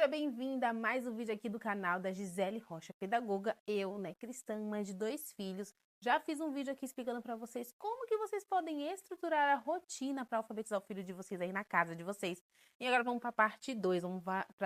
Seja bem-vinda a mais um vídeo aqui do canal da Gisele Rocha, pedagoga. Eu, né, cristã, mãe de 2 filhos, já fiz um vídeo aqui explicando para vocês como que vocês podem estruturar a rotina para alfabetizar o filho de vocês aí na casa de vocês. E agora vamos para a parte 2,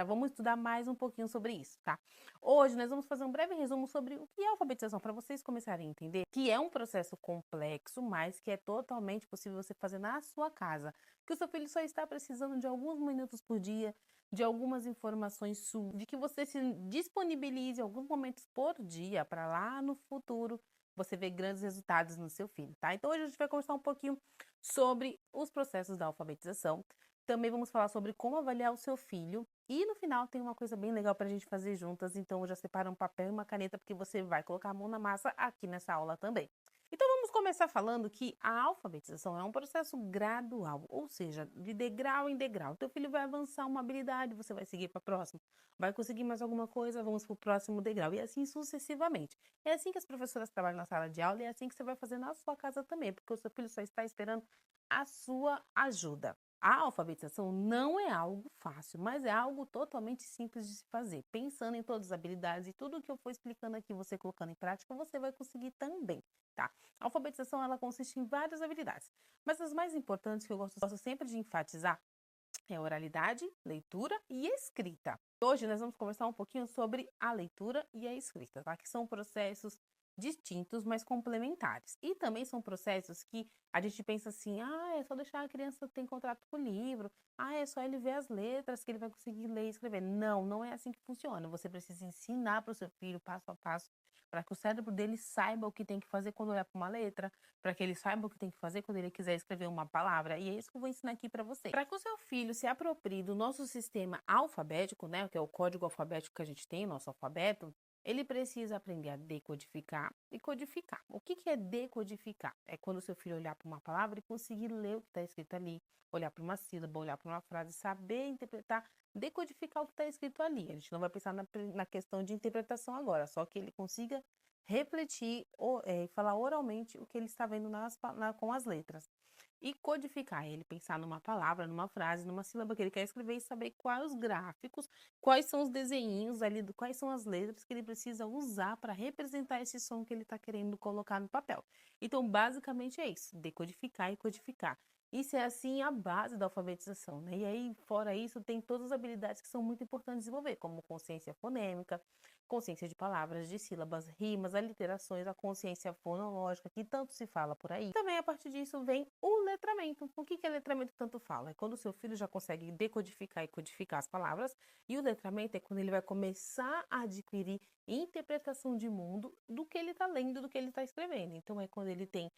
vamos estudar mais um pouquinho sobre isso, tá? Hoje nós vamos fazer um breve resumo sobre o que é alfabetização, para vocês começarem a entender que é um processo complexo, mas que é totalmente possível você fazer na sua casa, que o seu filho só está precisando de alguns minutos por dia, de algumas informações suas, de que você se disponibilize alguns momentos por dia para lá no futuro você ver grandes resultados no seu filho, tá? Então hoje a gente vai conversar um pouquinho sobre os processos da alfabetização. Também vamos falar sobre como avaliar o seu filho. E no final tem uma coisa bem legal para a gente fazer juntas. Então eu já separo um papel e uma caneta porque você vai colocar a mão na massa aqui nessa aula também. Então vamos começar falando que a alfabetização é um processo gradual, ou seja, de degrau em degrau. Teu filho vai avançar uma habilidade, você vai seguir para a próxima. Vai conseguir mais alguma coisa, vamos para o próximo degrau. E assim sucessivamente. É assim que as professoras trabalham na sala de aula e é assim que você vai fazer na sua casa também, porque o seu filho só está esperando a sua ajuda. A alfabetização não é algo fácil, mas é algo totalmente simples de se fazer. Pensando em todas as habilidades e tudo que eu for explicando aqui, você colocando em prática, você vai conseguir também, tá? A alfabetização, ela consiste em várias habilidades, mas as mais importantes que eu gosto sempre de enfatizar é oralidade, leitura e escrita. Hoje nós vamos conversar um pouquinho sobre a leitura e a escrita, tá? Que são processos distintos, mas complementares. E também são processos que a gente pensa assim, é só deixar a criança ter contato com o livro, é só ele ver as letras que ele vai conseguir ler e escrever. Não, não é assim que funciona. Você precisa ensinar para o seu filho passo a passo, para que o cérebro dele saiba o que tem que fazer quando olhar para uma letra, para que ele saiba o que tem que fazer quando ele quiser escrever uma palavra. E é isso que eu vou ensinar aqui para você. Para que o seu filho se aproprie do nosso sistema alfabético, né, que é o código alfabético que a gente tem, o nosso alfabeto, ele precisa aprender a decodificar e codificar. O que é decodificar? É quando o seu filho olhar para uma palavra e conseguir ler o que está escrito ali, olhar para uma sílaba, olhar para uma frase, saber interpretar, decodificar o que está escrito ali. A gente não vai pensar na questão de interpretação agora, só que ele consiga refletir e falar oralmente o que ele está vendo com as letras. E codificar, ele pensar numa palavra, numa frase, numa sílaba que ele quer escrever e saber quais os gráficos, quais são os desenhinhos ali, quais são as letras que ele precisa usar para representar esse som que ele está querendo colocar no papel. Então, basicamente é isso, decodificar e codificar. Isso é, assim, a base da alfabetização, né? E aí, fora isso, tem todas as habilidades que são muito importantes desenvolver, como consciência fonêmica, consciência de palavras, de sílabas, rimas, aliterações, a consciência fonológica, que tanto se fala por aí. Também, a partir disso, vem o letramento. O que é letramento que tanto fala? É quando o seu filho já consegue decodificar e codificar as palavras, e o letramento é quando ele vai começar a adquirir interpretação de mundo do que ele está lendo, do que ele está escrevendo. Então, é quando ele tem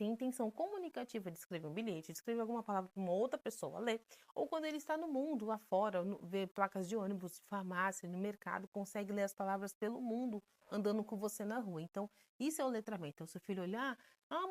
intenção comunicativa de escrever um bilhete, de escrever alguma palavra para uma outra pessoa ler, ou quando ele está no mundo, lá fora, vê placas de ônibus, de farmácia, no mercado, consegue ler as palavras pelo mundo, andando com você na rua. Então, isso é o letramento. Então, seu filho olhar,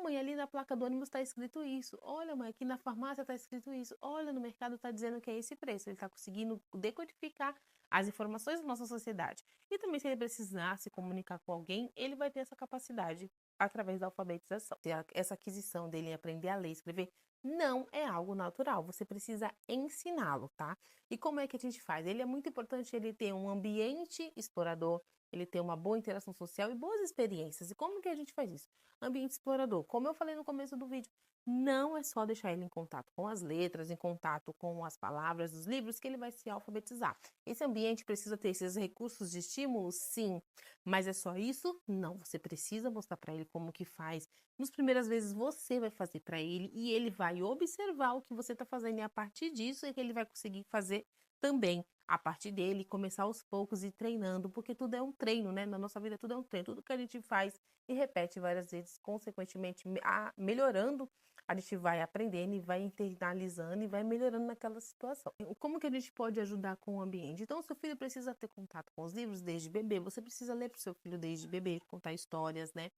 mãe, ali na placa do ônibus está escrito isso. Olha, mãe, aqui na farmácia está escrito isso. Olha, no mercado está dizendo que é esse preço. Ele está conseguindo decodificar as informações da nossa sociedade. E também, se ele precisar se comunicar com alguém, ele vai ter essa capacidade através da alfabetização. Essa aquisição dele em aprender a ler e escrever não é algo natural, você precisa ensiná-lo, tá? E como é que a gente faz? Ele é muito importante ele ter um ambiente explorador, ele ter uma boa interação social e boas experiências. E como que a gente faz isso? Ambiente explorador. Como eu falei no começo do vídeo, não é só deixar ele em contato com as letras, em contato com as palavras dos livros que ele vai se alfabetizar. Esse ambiente precisa ter esses recursos de estímulo, sim, mas é só isso? Não, você precisa mostrar para ele como que faz. Nas primeiras vezes você vai fazer para ele e ele vai observar o que você está fazendo e a partir disso é que ele vai conseguir fazer também a partir dele, começar aos poucos e treinando, porque tudo é um treino, né? Na nossa vida tudo é um treino, tudo que a gente faz e repete várias vezes, consequentemente melhorando, a gente vai aprendendo e vai internalizando e vai melhorando naquela situação. Como que a gente pode ajudar com o ambiente? Então, o seu filho precisa ter contato com os livros desde bebê, você precisa ler para o seu filho desde bebê, contar histórias, né?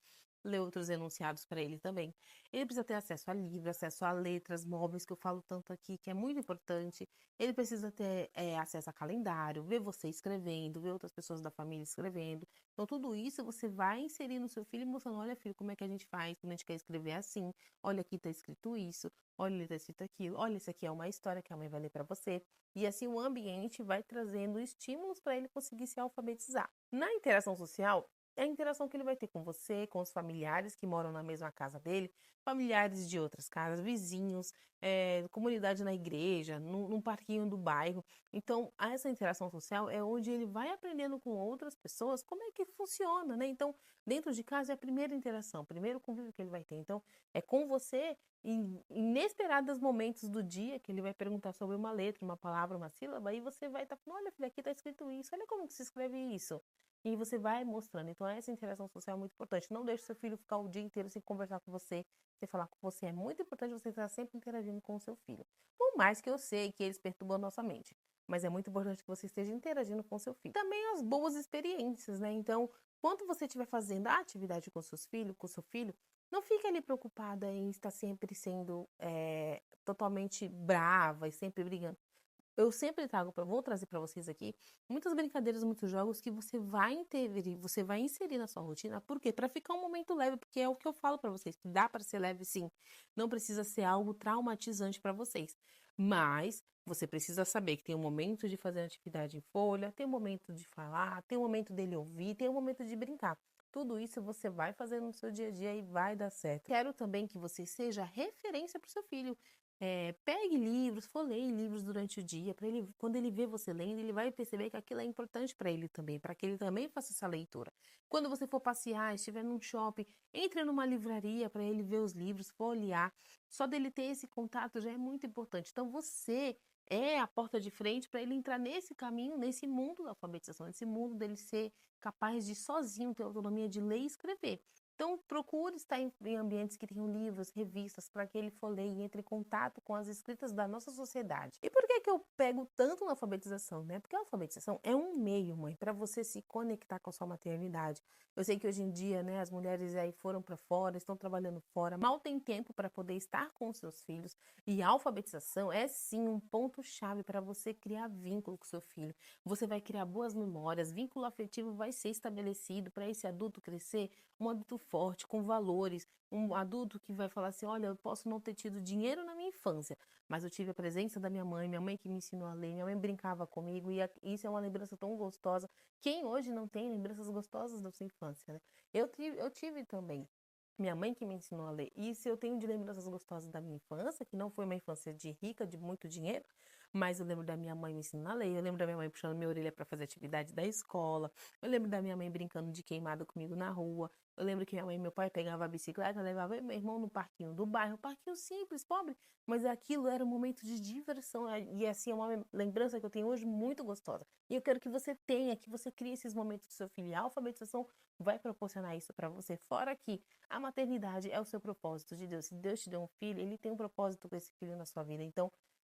ler outros enunciados para ele também. Ele precisa ter acesso a livros, acesso a letras móveis, que eu falo tanto aqui, que é muito importante. Ele precisa ter acesso a calendário, ver você escrevendo, ver outras pessoas da família escrevendo. Então, tudo isso você vai inserir no seu filho e mostrando, olha, filho, como é que a gente faz, quando a gente quer escrever assim, olha, aqui tá escrito isso, olha, ali tá escrito aquilo, olha, isso aqui é uma história que a mãe vai ler para você. E assim o ambiente vai trazendo estímulos para ele conseguir se alfabetizar. Na interação social, é a interação que ele vai ter com você, com os familiares que moram na mesma casa dele, familiares de outras casas, vizinhos, comunidade na igreja, num parquinho do bairro. Então, essa interação social é onde ele vai aprendendo com outras pessoas como é que funciona, né? Então, dentro de casa é a primeira interação, o primeiro convívio que ele vai ter. Então, é com você em inesperados momentos do dia que ele vai perguntar sobre uma letra, uma palavra, uma sílaba, e você vai estar falando, olha, filho, aqui está escrito isso, olha como que se escreve isso. E você vai mostrando. Então, essa interação social é muito importante. Não deixe seu filho ficar o dia inteiro sem conversar com você, sem falar com você. É muito importante você estar sempre interagindo com o seu filho. Por mais que eu sei que eles perturbam a nossa mente. Mas é muito importante que você esteja interagindo com o seu filho. Também as boas experiências, né? Então, quando você estiver fazendo a atividade com seus filhos, com seu filho, não fique ali preocupada em estar sempre sendo totalmente brava e sempre brigando. Eu sempre vou trazer para vocês aqui muitas brincadeiras, muitos jogos que você vai intervir, você vai inserir na sua rotina. Por quê? Para ficar um momento leve, porque é o que eu falo para vocês, que dá para ser leve sim. Não precisa ser algo traumatizante para vocês. Mas você precisa saber que tem um momento de fazer atividade em folha, tem um momento de falar, tem um momento dele ouvir, tem um momento de brincar. Tudo isso você vai fazendo no seu dia a dia e vai dar certo. Quero também que você seja referência para o seu filho. Pegue livros, folheie livros durante o dia, para ele, quando ele vê você lendo, ele vai perceber que aquilo é importante para ele também, para que ele também faça essa leitura. Quando você for passear, estiver num shopping, entre numa livraria para ele ver os livros, folhear. Só dele ter esse contato já é muito importante. Então você é a porta de frente para ele entrar nesse caminho, nesse mundo da alfabetização, nesse mundo dele ser capaz de sozinho ter autonomia de ler e escrever. Então, procure estar em ambientes que tenham livros, revistas, para que ele folheie e entre em contato com as escritas da nossa sociedade. E por que que eu pego tanto na alfabetização, né? Porque a alfabetização é um meio, mãe, para você se conectar com a sua maternidade. Eu sei que hoje em dia, né, as mulheres aí foram para fora, estão trabalhando fora, mal tem tempo para poder estar com os seus filhos. E a alfabetização é sim um ponto-chave para você criar vínculo com seu filho. Você vai criar boas memórias, vínculo afetivo vai ser estabelecido para esse adulto crescer um adulto forte, com valores, um adulto que vai falar assim, olha, eu posso não ter tido dinheiro na minha infância, mas eu tive a presença da minha mãe que me ensinou a ler, minha mãe brincava comigo e isso é uma lembrança tão gostosa. Quem hoje não tem lembranças gostosas da sua infância, né? Eu tive também. Minha mãe que me ensinou a ler. E se eu tenho de lembranças gostosas da minha infância, que não foi uma infância de rica, de muito dinheiro, mas eu lembro da minha mãe me ensinando a ler, eu lembro da minha mãe puxando minha orelha para fazer atividade da escola, eu lembro da minha mãe brincando de queimada comigo na rua, eu lembro que minha mãe e meu pai pegavam a bicicleta, levavam meu irmão no parquinho do bairro, parquinho simples, pobre, mas aquilo era um momento de diversão, e assim é uma lembrança que eu tenho hoje muito gostosa. E eu quero que você tenha, que você crie esses momentos com seu filho. E a alfabetização vai proporcionar isso para você. Fora que a maternidade é o seu propósito de Deus. Se Deus te deu um filho, ele tem um propósito com esse filho na sua vida. Então,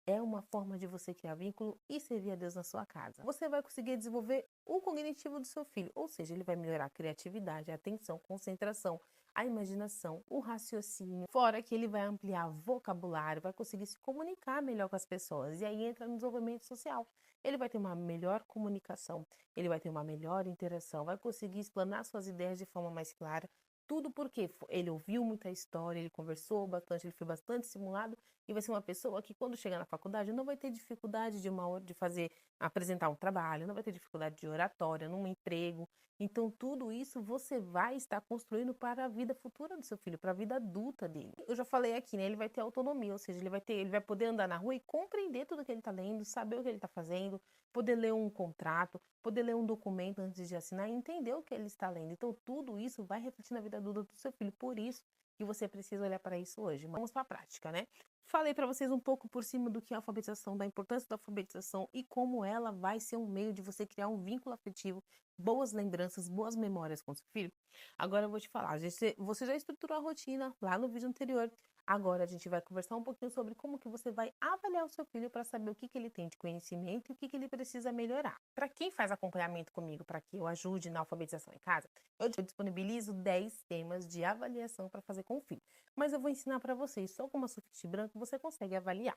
é uma forma de você criar vínculo e servir a Deus na sua casa. Você vai conseguir desenvolver o cognitivo do seu filho, ou seja, ele vai melhorar a criatividade, a atenção, concentração, a imaginação, o raciocínio. Fora que ele vai ampliar vocabulário, vai conseguir se comunicar melhor com as pessoas. E aí entra no desenvolvimento social. Ele vai ter uma melhor comunicação, ele vai ter uma melhor interação, vai conseguir explanar suas ideias de forma mais clara. Tudo porque ele ouviu muita história, ele conversou bastante, ele foi bastante simulado e vai ser uma pessoa que quando chegar na faculdade não vai ter dificuldade de fazer, apresentar um trabalho, não vai ter dificuldade de oratória, num emprego. Então tudo isso você vai estar construindo para a vida futura do seu filho, para a vida adulta dele. Eu já falei aqui, né? Ele vai ter autonomia, ou seja, ele vai poder andar na rua e compreender tudo que ele está lendo, saber o que ele está fazendo, poder ler um contrato, poder ler um documento antes de assinar e entender o que ele está lendo. Então tudo isso vai refletir na vida adulta do seu filho. Por isso que você precisa olhar para isso hoje. Vamos para a prática, né? Falei para vocês um pouco por cima do que é a alfabetização, da importância da alfabetização e como ela vai ser um meio de você criar um vínculo afetivo, boas lembranças, boas memórias com seu filho. Agora eu vou te falar, você já estruturou a rotina lá no vídeo anterior. Agora a gente vai conversar um pouquinho sobre como que você vai avaliar o seu filho para saber o que que ele tem de conhecimento e o que que ele precisa melhorar. Para quem faz acompanhamento comigo, para que eu ajude na alfabetização em casa, eu disponibilizo 10 temas de avaliação para fazer com o filho. Mas eu vou ensinar para vocês, só com uma sulfite branca você consegue avaliar.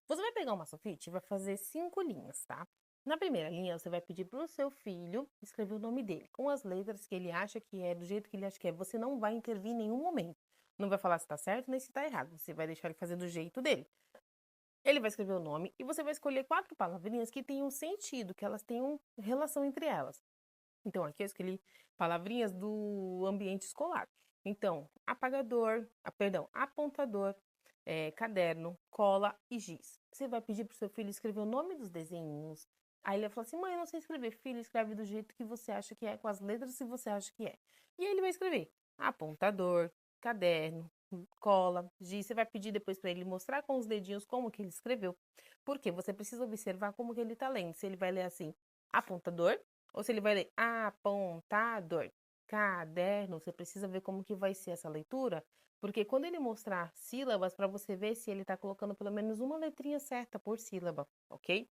Você vai pegar uma sulfite e vai fazer 5 linhas, tá? Na primeira linha, você vai pedir para o seu filho escrever o nome dele, com as letras que ele acha que é, do jeito que ele acha que é. Você não vai intervir em nenhum momento. Não vai falar se está certo nem se está errado. Você vai deixar ele fazer do jeito dele. Ele vai escrever o nome e você vai escolher 4 palavrinhas que tenham sentido, que elas tenham relação entre elas. Então, aqui eu escolhi palavrinhas do ambiente escolar. Então, apagador, apontador, caderno, cola e giz. Você vai pedir para o seu filho escrever o nome dos desenhinhos. Aí ele vai falar assim, mãe, eu não sei escrever. Filho, escreve do jeito que você acha que é, com as letras que você acha que é. E aí ele vai escrever apontador, caderno, cola, giz. Você vai pedir depois para ele mostrar com os dedinhos como que ele escreveu. Porque você precisa observar como que ele está lendo. Se ele vai ler assim, apontador, ou se ele vai ler apontador, caderno, você precisa ver como que vai ser essa leitura, porque quando ele mostrar sílabas, para você ver se ele está colocando pelo menos uma letrinha certa por sílaba, ok?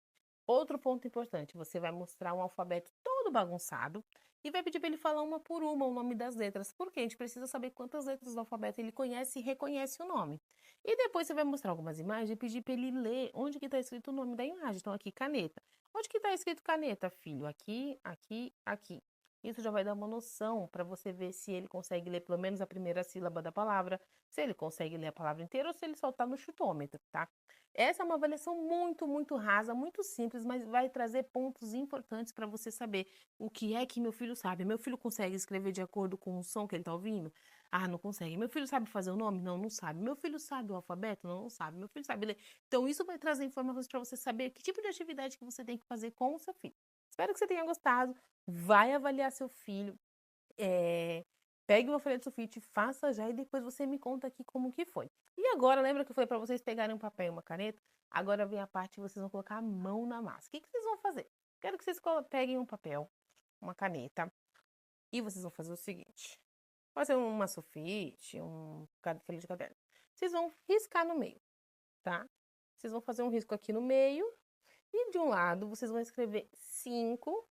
Outro ponto importante, você vai mostrar um alfabeto todo bagunçado e vai pedir para ele falar uma por uma o nome das letras, porque a gente precisa saber quantas letras do alfabeto ele conhece e reconhece o nome. E depois você vai mostrar algumas imagens e pedir para ele ler onde que está escrito o nome da imagem. Então, aqui, caneta. Onde que está escrito caneta, filho? Aqui, aqui, aqui. Isso já vai dar uma noção para você ver se ele consegue ler pelo menos a primeira sílaba da palavra, se ele consegue ler a palavra inteira ou se ele só está no chutômetro, tá? Essa é uma avaliação muito rasa, muito simples, mas vai trazer pontos importantes para você saber o que é que meu filho sabe. Meu filho consegue escrever de acordo com o som que ele está ouvindo? Ah, não consegue. Meu filho sabe fazer o nome? Não, não sabe. Meu filho sabe o alfabeto? Não, não sabe. Meu filho sabe ler. Então, isso vai trazer informações para você saber que tipo de atividade que você tem que fazer com o seu filho. Espero que você tenha gostado. Vai avaliar seu filho. Pegue uma folha de sulfite, faça já e depois você me conta aqui como que foi. E agora, lembra que eu falei para vocês pegarem um papel e uma caneta? Agora vem a parte que vocês vão colocar a mão na massa. O que que vocês vão fazer? Quero que vocês peguem um papel, uma caneta e vocês vão fazer o seguinte. Fazer uma sulfite, folha de caderno. Vocês vão riscar no meio, tá? Vocês vão fazer um risco aqui no meio e de um lado vocês vão escrever 5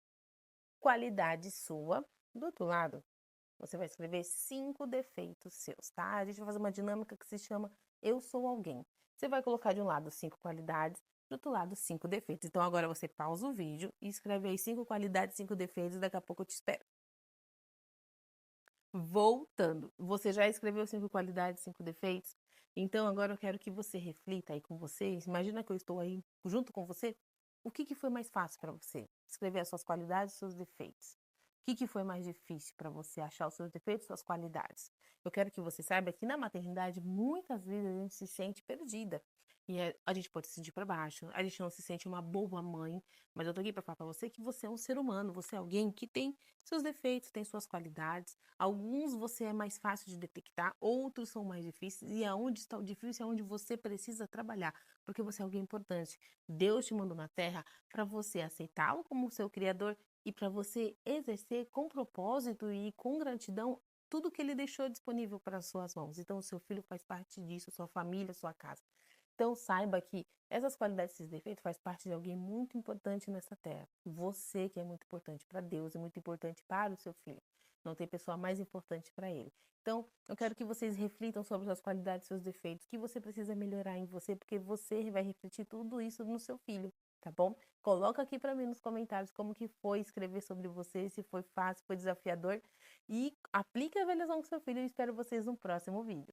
qualidades sua. Do outro lado, você vai escrever 5 defeitos seus, tá? A gente vai fazer uma dinâmica que se chama Eu Sou Alguém. Você vai colocar de um lado 5 qualidades, do outro lado 5 defeitos. Então agora você pausa o vídeo e escreve aí 5 qualidades, 5 defeitos, daqui a pouco eu te espero. Voltando, você já escreveu 5 qualidades, 5 defeitos? Então agora eu quero que você reflita aí com vocês. Imagina que eu estou aí junto com você. O que que foi mais fácil para você? Escrever as suas qualidades e seus defeitos. O que que foi mais difícil para você achar os seus defeitos e suas qualidades? Eu quero que você saiba que na maternidade muitas vezes a gente se sente perdida. E a gente pode se sentir para baixo, a gente não se sente uma boa mãe, mas eu tô aqui para falar para você que você é um ser humano, você é alguém que tem seus defeitos, tem suas qualidades. Alguns você é mais fácil de detectar, outros são mais difíceis, e aonde está o difícil é onde você precisa trabalhar, porque você é alguém importante. Deus te mandou na Terra para você aceitá-lo como seu criador e para você exercer com propósito e com gratidão tudo que ele deixou disponível para as suas mãos. Então, o seu filho faz parte disso, sua família, sua casa. Então, saiba que essas qualidades, esses defeitos, faz parte de alguém muito importante nessa terra. Você que é muito importante para Deus e muito importante para o seu filho. Não tem pessoa mais importante para ele. Então, eu quero que vocês reflitam sobre suas qualidades, seus defeitos, que você precisa melhorar em você, porque você vai refletir tudo isso no seu filho, tá bom? Coloca aqui para mim nos comentários como que foi escrever sobre você, se foi fácil, foi desafiador. E aplique a avaliação com seu filho. Eu espero vocês no próximo vídeo.